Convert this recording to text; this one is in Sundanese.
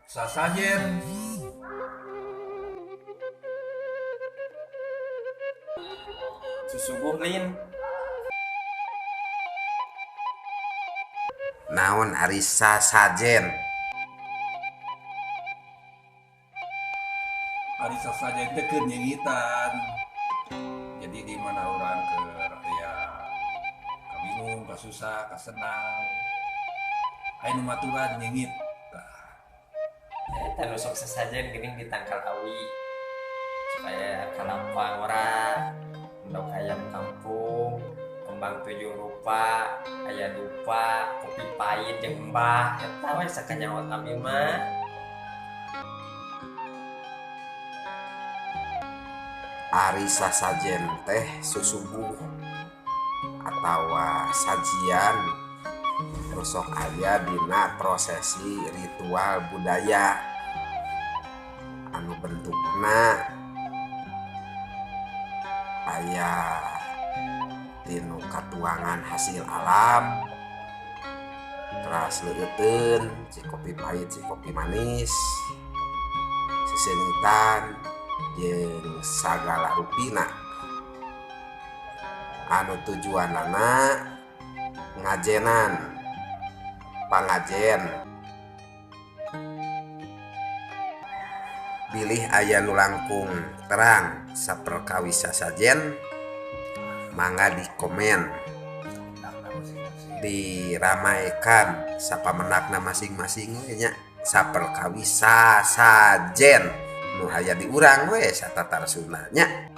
Sasajen susubuh lin naon ari sasajen ari sasajen teh keur nyengitan. Jadi di mana orang ke ya kabingung, kasusah, kasenang. Aya nu maturan nyengit. eta nusuk sesajen geuning ditangkal awi supaya kalampang ora endog ayam kampung kembang 7 rupa aya dupa kopi pahit jeung embah eta we sakanyaot abdi mah. ari sasajen teh susubuh atawa sajian sok aya dina prosesi ritual budaya anu bentukna aya tinu katuangan hasil alam teras leuteun si kopi pahit si kopi manis sesengitan jeung sagala rupina anu tujuanana ngajenan pangajen bilih aya nu langkung terang saperkawi sasajen mangga di komen diramaikan sapamenakna masing-masing nya saperkawi sasajen nu aya di urang we satatar sunanya.